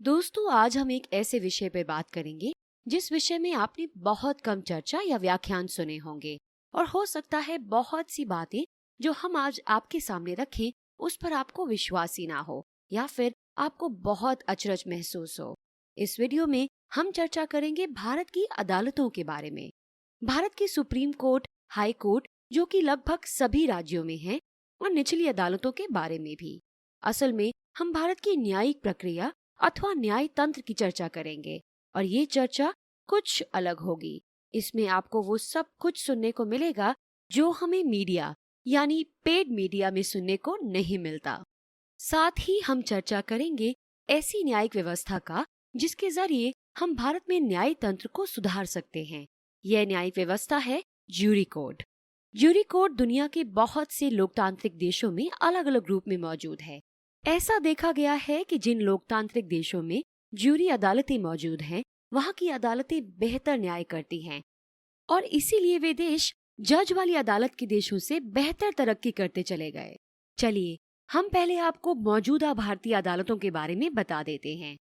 दोस्तों, आज हम एक ऐसे विषय पर बात करेंगे जिस विषय में आपने बहुत कम चर्चा या व्याख्यान सुने होंगे और हो सकता है बहुत सी बातें जो हम आज आपके सामने रखें उस पर आपको विश्वास ही ना हो या फिर आपको बहुत अचरज महसूस हो। इस वीडियो में हम चर्चा करेंगे भारत की अदालतों के बारे में। भारत की सुप्रीम कोर्ट, हाई कोर्ट जो कि लगभग सभी राज्यों में है, और निचली अदालतों के बारे में भी। असल में हम भारत की न्यायिक प्रक्रिया अथवा न्याय तंत्र की चर्चा करेंगे और ये चर्चा कुछ अलग होगी। इसमें आपको वो सब कुछ सुनने को मिलेगा जो हमें मीडिया यानी पेड मीडिया में सुनने को नहीं मिलता। साथ ही हम चर्चा करेंगे ऐसी न्यायिक व्यवस्था का जिसके जरिए हम भारत में न्याय तंत्र को सुधार सकते हैं। यह न्यायिक व्यवस्था है ज्यूरी कोड। ज्यूरी कोड दुनिया के बहुत से लोकतांत्रिक देशों में अलग अलग रूप में मौजूद है। ऐसा देखा गया है कि जिन लोकतांत्रिक देशों में ज्यूरी अदालतें मौजूद हैं, वहाँ की अदालतें बेहतर न्याय करती हैं और इसीलिए वे देश जज वाली अदालत के देशों से बेहतर तरक्की करते चले गए। चलिए हम पहले आपको मौजूदा भारतीय अदालतों के बारे में बता देते हैं।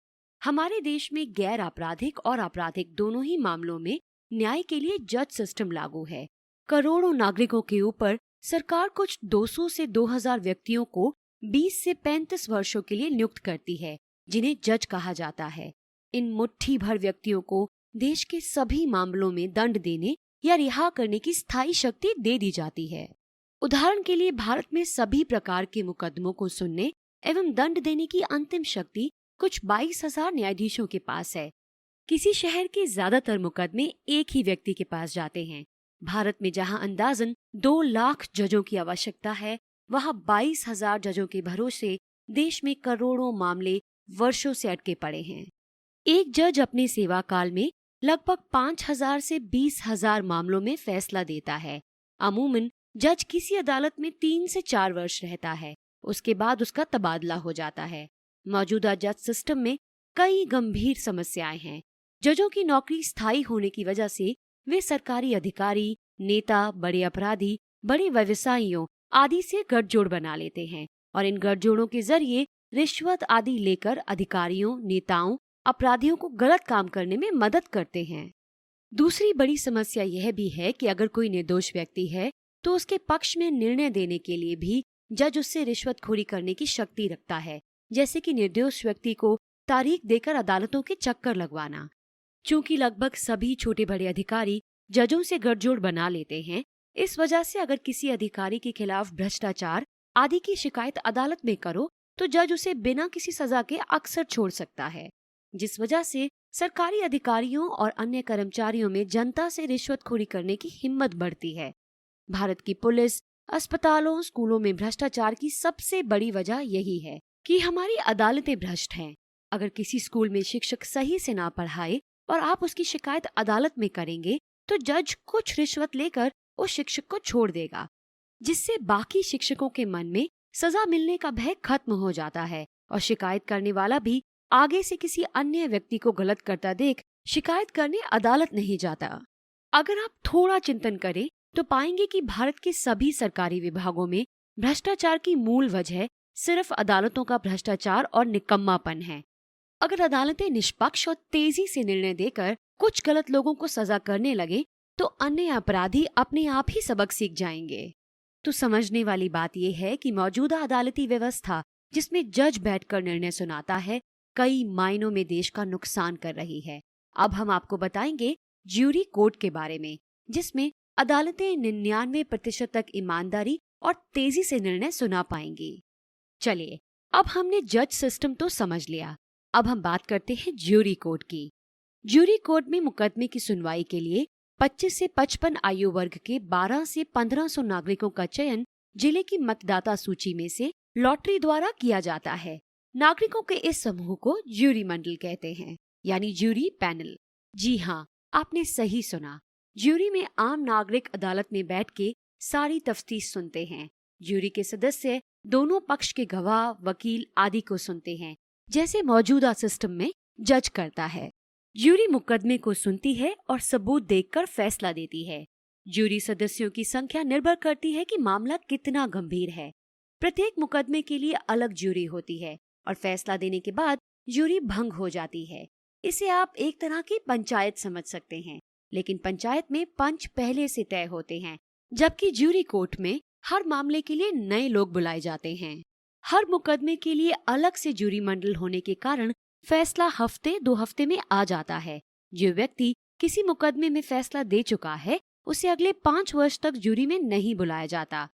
हमारे देश में गैर आपराधिक और आपराधिक दोनों ही मामलों में न्याय के लिए जज सिस्टम लागू है। करोड़ों नागरिकों के ऊपर सरकार कुछ 200 से 2000 व्यक्तियों को 20 से 35 वर्षों के लिए नियुक्त करती है, जिन्हें जज कहा जाता है। इन मुट्ठी भर व्यक्तियों को देश के सभी मामलों में दंड देने या रिहा करने की स्थायी शक्ति दे दी जाती है। उदाहरण के लिए भारत में सभी प्रकार के मुकदमों को सुनने एवं दंड देने की अंतिम शक्ति कुछ 22,000 न्यायाधीशों के पास है। किसी शहर के ज्यादातर मुकदमे एक ही व्यक्ति के पास जाते हैं। भारत में जहां अंदाजन 2 लाख जजों की आवश्यकता है, वहां 22,000 जजों के भरोसे देश में करोड़ों मामले वर्षों से अटके पड़े हैं। एक जज अपने सेवा काल में लगभग 5,000 से 20,000 मामलों में फैसला देता है। अमूमन जज किसी अदालत में 3 से 4 वर्ष रहता है, उसके बाद उसका तबादला हो जाता है। मौजूदा जज सिस्टम में कई गंभीर समस्याएं हैं। जजों की नौकरी स्थायी होने की वजह से वे सरकारी अधिकारी, नेता, बड़े अपराधी, बड़े व्यवसायियों आदि से गठजोड़ बना लेते हैं और इन गठजोड़ों के जरिए रिश्वत आदि लेकर अधिकारियों, नेताओं, अपराधियों को गलत काम करने में मदद करते हैं। दूसरी बड़ी समस्या यह भी है कि अगर कोई निर्दोष व्यक्ति है तो उसके पक्ष में निर्णय देने के लिए भी जज उससे रिश्वतखोरी करने की शक्ति रखता है, जैसे कि निर्दोष व्यक्ति को तारीख देकर अदालतों के चक्कर लगवाना। चूंकि लगभग सभी छोटे बड़े अधिकारी जजों से गठजोड़ बना लेते हैं, इस वजह से अगर किसी अधिकारी के खिलाफ भ्रष्टाचार आदि की शिकायत अदालत में करो तो जज उसे बिना किसी सजा के अक्सर छोड़ सकता है, जिस वजह से सरकारी अधिकारियों और अन्य कर्मचारियों में जनता से रिश्वतखोरी करने की हिम्मत बढ़ती है। भारत की पुलिस, अस्पतालों, स्कूलों में भ्रष्टाचार की सबसे बड़ी वजह यही है कि हमारी अदालतें भ्रष्ट हैं। अगर किसी स्कूल में शिक्षक सही से ना पढ़ाए और आप उसकी शिकायत अदालत में करेंगे तो जज कुछ रिश्वत लेकर उस शिक्षक को छोड़ देगा, जिससे बाकी शिक्षकों के मन में सजा मिलने का भय खत्म हो जाता है और शिकायत करने वाला भी आगे से किसी अन्य व्यक्ति को गलत करता देख शिकायत करने अदालत नहीं जाता। अगर आप थोड़ा चिंतन करें तो पाएंगे कि भारत के सभी सरकारी विभागों में भ्रष्टाचार की मूल वजह सिर्फ अदालतों का भ्रष्टाचार और निकम्मापन है। अगर अदालतें निष्पक्ष और तेजी से निर्णय देकर कुछ गलत लोगों को सजा करने लगे तो अन्य अपराधी अपने आप ही सबक सीख जाएंगे। तो समझने वाली बात यह है कि मौजूदा अदालती व्यवस्था जिसमें जज बैठकर निर्णय सुनाता है, कई मायनों में देश का नुकसान कर रही है। अब हम आपको बताएंगे ज्यूरी कोड के बारे में, जिसमें अदालतें 99% तक ईमानदारी और तेजी से निर्णय सुना पाएंगी। चलिए, अब हमने जज सिस्टम तो समझ लिया, अब हम बात करते हैं ज्यूरी कोड की। ज्यूरी कोड में मुकदमे की सुनवाई के लिए 25 से 55 आयु वर्ग के 12 से 1500 नागरिकों का चयन जिले की मतदाता सूची में से लॉटरी द्वारा किया जाता है। नागरिकों के इस समूह को ज्यूरी मंडल कहते हैं, यानी ज्यूरी पैनल। जी हाँ, आपने सही सुना। ज्यूरी में आम नागरिक अदालत में बैठ के सारी तफ्तीश सुनते हैं। ज्यूरी के सदस्य दोनों पक्ष के गवाह, वकील आदि को सुनते हैं, जैसे मौजूदा सिस्टम में जज करता है। ज्यूरी मुकदमे को सुनती है और सबूत देखकर फैसला देती है। ज्यूरी सदस्यों की संख्या निर्भर करती है कि मामला कितना गंभीर है। प्रत्येक मुकदमे के लिए अलग ज्यूरी होती है और फैसला देने के बाद ज्यूरी भंग हो जाती है। इसे आप एक तरह की पंचायत समझ सकते हैं, लेकिन पंचायत में पंच पहले से तय होते हैं, जबकि ज्यूरी कोर्ट में हर मामले के लिए नए लोग बुलाए जाते हैं। हर मुकदमे के लिए अलग से ज्यूरी मंडल होने के कारण फैसला हफ्ते 2 हफ्ते में आ जाता है। जो व्यक्ति किसी मुकदमे में फैसला दे चुका है उसे अगले 5 वर्ष तक ज्यूरी में नहीं बुलाया जाता।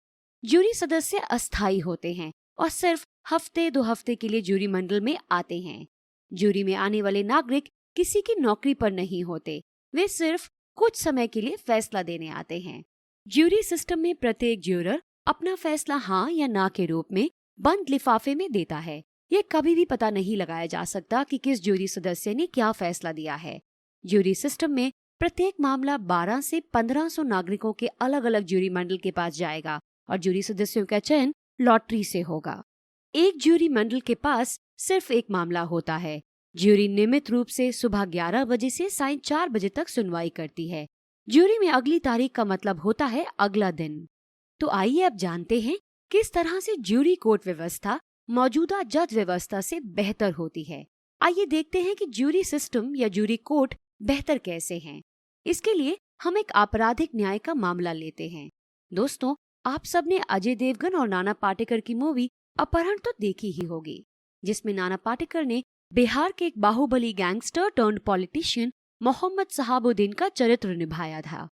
ज्यूरी सदस्य अस्थायी होते हैं और सिर्फ हफ्ते 2 हफ्ते के लिए ज्यूरी मंडल में आते हैं। ज्यूरी में आने वाले नागरिक किसी की नौकरी पर नहीं होते, वे सिर्फ कुछ समय के लिए फैसला देने आते हैं। ज्यूरी सिस्टम में प्रत्येक ज्यूरर अपना फैसला हाँ या ना के रूप में बंद लिफाफे में देता है। ये कभी भी पता नहीं लगाया जा सकता कि किस ज्यूरी सदस्य ने क्या फैसला दिया है। ज्यूरी सिस्टम में प्रत्येक मामला 12 से 1500 नागरिकों के अलग अलग ज्यूरी मंडल के पास जाएगा और ज्यूरी सदस्यों का चयन लॉटरी से होगा। एक ज्यूरी मंडल के पास सिर्फ एक मामला होता है। ज्यूरी नियमित रूप से सुबह 11 बजे से सायं 4 बजे तक सुनवाई करती है। ज्यूरी में अगली तारीख का मतलब होता है अगला दिन। तो आइए अब जानते हैं किस तरह से ज्यूरी कोर्ट व्यवस्था मौजूदा जज व्यवस्था से बेहतर होती है। आइए देखते हैं कि ज्यूरी सिस्टम या ज्यूरी कोर्ट बेहतर कैसे हैं। इसके लिए हम एक आपराधिक न्याय का मामला लेते हैं। दोस्तों, आप सबने अजय देवगन और नाना पाटेकर की मूवी अपहरण तो देखी ही होगी, जिसमें नाना पाटेकर ने बिहार के एक Baahubali gangster turned politician Mohammad Shahabuddin का चरित्र निभाया था।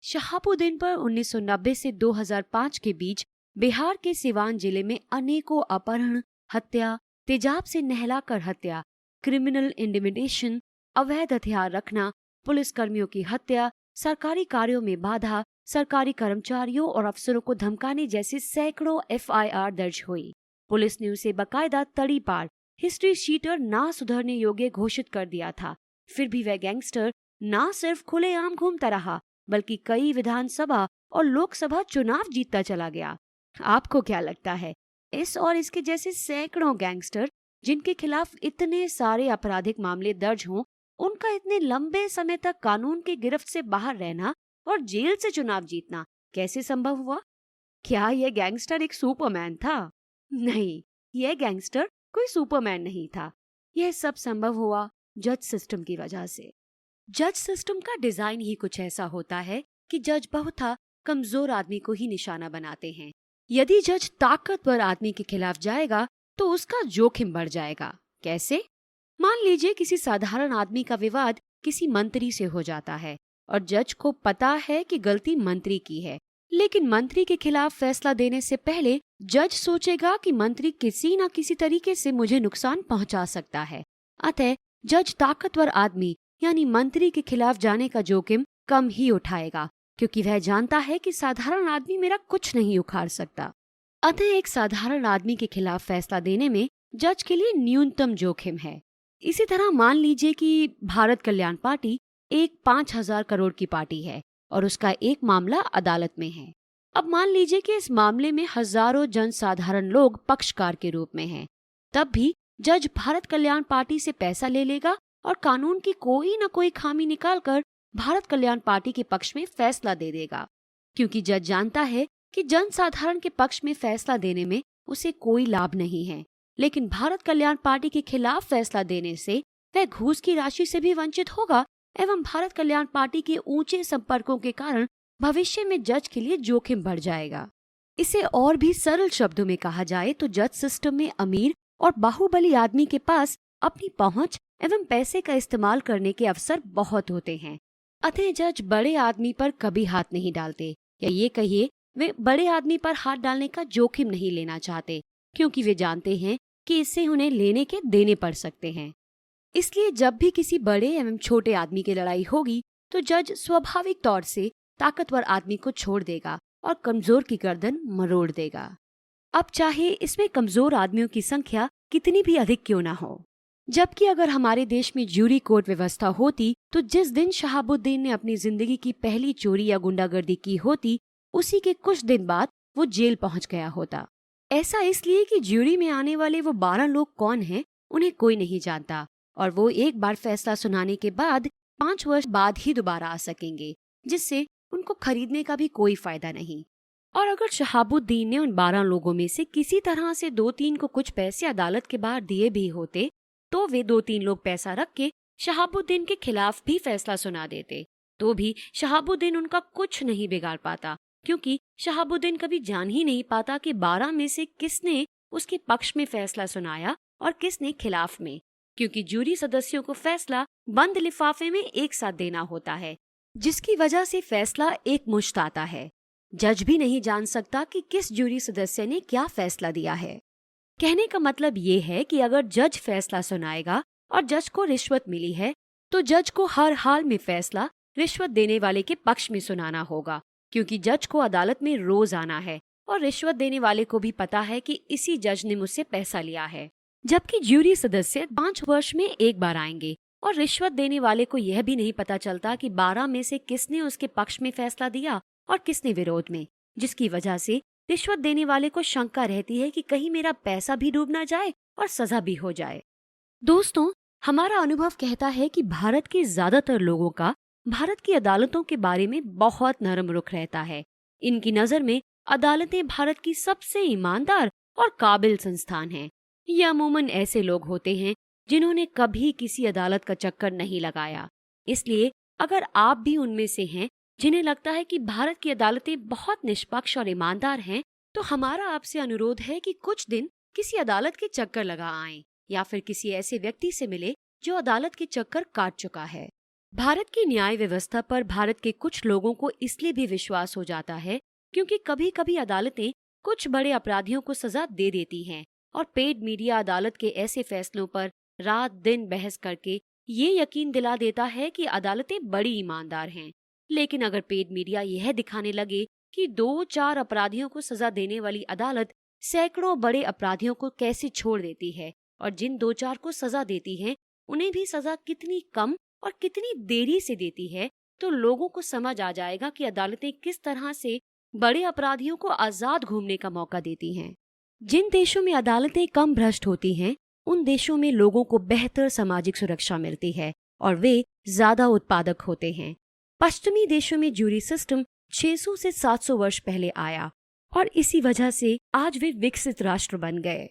शहाबुद्दीन पर 1990 से 2005 के बीच बिहार के सिवान जिले में अनेकों अपहरण, हत्या, तेजाब से नहलाकर हत्या, क्रिमिनल इंटिमिडेशन, अवैध हथियार रखना, पुलिसकर्मियों की हत्या, सरकारी कार्यों में बाधा, सरकारी कर्मचारियों और अफसरों को धमकाने जैसे सैकड़ों FIR दर्ज हुई। पुलिस ने उसे बकायदा तड़ीपार, हिस्ट्री शीटर, ना सुधरने योग्य घोषित कर दिया था। फिर भी वह गैंगस्टर ना सिर्फ खुलेआम घूमता रहा, बल्कि कई विधानसभा और लोकसभा चुनाव जीतता चला गया। आपको क्या लगता है, इस और इसके जैसे सैकड़ों गैंगस्टर जिनके खिलाफ इतने सारे आपराधिक मामले दर्ज हों, उनका इतने लंबे समय तक कानून की गिरफ्त से बाहर रहना और जेल से चुनाव जीतना कैसे संभव हुआ? क्या यह गैंगस्टर एक सुपरमैन था? नहीं, यह गैंगस्टर कोई सुपरमैन नहीं था। यह सब संभव हुआ जज सिस्टम की वजह से। जज सिस्टम का डिजाइन ही कुछ ऐसा होता है कि जज बहुत कमजोर आदमी को ही निशाना बनाते हैं। यदि जज ताकतवर आदमी के खिलाफ जाएगा तो उसका जोखिम बढ़ जाएगा। कैसे? मान लीजिए किसी साधारण आदमी का विवाद किसी मंत्री से हो जाता है और जज को पता है कि गलती मंत्री की है, लेकिन मंत्री के खिलाफ फैसला देने से पहले जज सोचेगा कि मंत्री किसी न किसी तरीके से मुझे नुकसान पहुंचा सकता है। अतः जज ताकतवर आदमी यानी मंत्री के खिलाफ जाने का जोखिम कम ही उठाएगा, क्योंकि वह जानता है कि साधारण आदमी मेरा कुछ नहीं उखाड़ सकता। अतः एक साधारण आदमी के खिलाफ फैसला देने में जज के लिए न्यूनतम जोखिम है। इसी तरह मान लीजिए कि भारत कल्याण पार्टी एक 5000 करोड़ की पार्टी है और उसका एक मामला अदालत में है। अब मान लीजिए कि इस मामले में हजारों जनसाधारण लोग पक्षकार के रूप में हैं। तब भी जज भारत कल्याण पार्टी से पैसा ले लेगा और कानून की कोई न कोई खामी निकालकर भारत कल्याण पार्टी के पक्ष में फैसला दे देगा, क्योंकि जज जानता है कि जनसाधारण के पक्ष में फैसला देने में उसे कोई लाभ नहीं है। लेकिन भारत कल्याण पार्टी के खिलाफ फैसला देने से वह घूस की राशि से भी वंचित होगा एवं भारत कल्याण पार्टी के ऊंचे संपर्कों के कारण भविष्य में जज के लिए जोखिम बढ़ जाएगा। इसे और भी सरल शब्दों में कहा जाए तो जज सिस्टम में अमीर और बाहुबली आदमी के पास अपनी पहुंच एवं पैसे का इस्तेमाल करने के अवसर बहुत होते हैं। अतः जज बड़े आदमी पर कभी हाथ नहीं डालते, या ये कहिए वे बड़े आदमी पर हाथ डालने का जोखिम नहीं लेना चाहते, क्योंकि वे जानते हैं कि इससे उन्हें लेने के देने पड़ सकते हैं। इसलिए जब भी किसी बड़े एवं छोटे आदमी की लड़ाई होगी तो जज स्वाभाविक तौर से ताकतवर आदमी को छोड़ देगा और कमजोर की गर्दन मरोड़ देगा। अब चाहे इसमें कमजोर आदमियों की संख्या कितनी भी अधिक क्यों ना हो। जबकि अगर हमारे देश में ज्यूरी कोर्ट व्यवस्था होती तो जिस दिन शहाबुद्दीन ने अपनी जिंदगी की पहली चोरी या गुंडागर्दी की होती, उसी के कुछ दिन बाद वो जेल पहुंच गया होता। ऐसा इसलिए कि ज्यूरी में आने वाले वो 12 लोग कौन हैं उन्हें कोई नहीं जानता, और वो एक बार फैसला सुनाने के बाद 5 वर्ष बाद ही दोबारा आ सकेंगे, जिससे उनको खरीदने का भी कोई फायदा नहीं। और अगर शहाबुद्दीन ने उन 12 लोगों में से किसी तरह से 2-3 को कुछ पैसे अदालत के बाहर दिए भी होते तो वे 2-3 लोग पैसा रख के शहाबुद्दीन के खिलाफ भी फैसला सुना देते। तो भी शहाबुद्दीन उनका कुछ नहीं बिगाड़ पाता, क्योंकि शहाबुद्दीन कभी जान ही नहीं पाता कि 12 में से किसने उसके पक्ष में फैसला सुनाया और किसने खिलाफ में, क्योंकि जूरी सदस्यों को फैसला बंद लिफाफे में एक साथ देना होता है, जिसकी वजह से फैसला एक मुश्त आता है। जज भी नहीं जान सकता कि किस जूरी सदस्य ने क्या फैसला दिया है। कहने का मतलब ये है कि अगर जज फैसला सुनाएगा और जज को रिश्वत मिली है, तो जज को हर हाल में फैसला रिश्वत देने वाले के पक्ष में सुनाना होगा, क्योंकि जज को अदालत में रोज आना है और रिश्वत देने वाले को भी पता है कि इसी जज ने मुझसे पैसा लिया है। जबकि ज्यूरी सदस्य 5 वर्ष में एक बार आएंगे और रिश्वत देने वाले को यह भी नहीं पता चलता कि 12 में से किसने उसके पक्ष में फैसला दिया और किसने विरोध में, जिसकी वजह से रिश्वत देने वाले को शंका रहती है कि कहीं मेरा पैसा भी डूब ना जाए और सजा भी हो जाए। दोस्तों, हमारा अनुभव कहता है कि भारत के ज्यादातर लोगों का भारत की अदालतों के बारे में बहुत नरम रुख रहता है। इनकी नजर में अदालतें भारत की सबसे ईमानदार और काबिल संस्थान हैं। ये अमूमन ऐसे लोग होते हैं जिन्होंने कभी किसी अदालत का चक्कर नहीं लगाया। इसलिए अगर आप भी उनमें से हैं जिन्हें लगता है कि भारत की अदालतें बहुत निष्पक्ष और ईमानदार हैं, तो हमारा आपसे अनुरोध है कि कुछ दिन किसी अदालत के चक्कर लगा आएं या फिर किसी ऐसे व्यक्ति से मिले जो अदालत के चक्कर काट चुका है। भारत की न्याय व्यवस्था पर भारत के कुछ लोगों को इसलिए भी विश्वास हो जाता है क्योंकि कभी कभी अदालतें कुछ बड़े अपराधियों को सजा दे देती हैं और पेड मीडिया अदालत के ऐसे फैसलों पर रात दिन बहस करके ये यकीन दिला देता है कि अदालतें बड़ी ईमानदार हैं। लेकिन अगर पेड मीडिया यह दिखाने लगे कि 2-4 अपराधियों को सजा देने वाली अदालत सैकड़ों बड़े अपराधियों को कैसे छोड़ देती है और जिन 2-4 को सजा देती है उन्हें भी सजा कितनी कम और कितनी देरी से देती है, तो लोगों को समझ आ जाएगा कि अदालतें किस तरह से बड़े अपराधियों को आजाद घूमने का मौका देती हैं। जिन देशों में अदालतें कम भ्रष्ट होती हैं, उन देशों में लोगों को बेहतर सामाजिक सुरक्षा मिलती है और वे ज्यादा उत्पादक होते हैं। पश्चिमी देशों में ज्यूरी सिस्टम 600 से 700 वर्ष पहले आया और इसी वजह से आज वे विकसित राष्ट्र बन गए।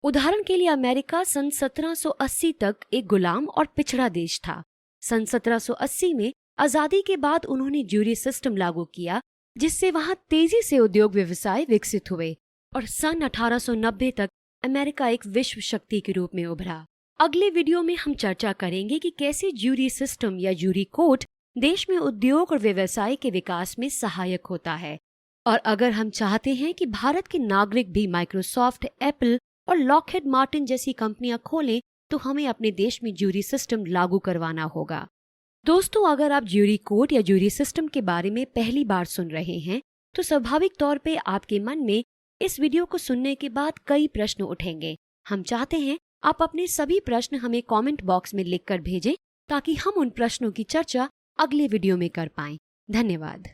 उदाहरण के लिए अमेरिका सन 1780 तक एक गुलाम और पिछड़ा देश था। सन 1780 में आजादी के बाद उन्होंने ज्यूरी सिस्टम लागू किया, जिससे वहां तेजी से उद्योग व्यवसाय विकसित हुए और सन 1890 तक अमेरिका एक विश्व शक्ति के रूप में उभरा। अगले वीडियो में हम चर्चा करेंगे कि कैसे ज्यूरी सिस्टम या ज्यूरी कोर्ट देश में उद्योग और व्यवसाय के विकास में सहायक होता है। और अगर हम चाहते हैं कि भारत के नागरिक भी माइक्रोसॉफ्ट, एप्पल और लॉकहीड मार्टिन जैसी कंपनियां खोलें, तो हमें अपने देश में ज्यूरी सिस्टम लागू करवाना होगा। दोस्तों, अगर आप ज्यूरी कोर्ट या ज्यूरी सिस्टम के बारे में पहली बार सुन रहे हैं, तो स्वाभाविक तौर पे आपके मन में इस वीडियो को सुनने के बाद कई प्रश्न उठेंगे। हम चाहते हैं आप अपने सभी प्रश्न हमें कमेंट बॉक्स में लिखकर भेजें, ताकि हम उन प्रश्नों की चर्चा अगले वीडियो में कर पाएं। धन्यवाद।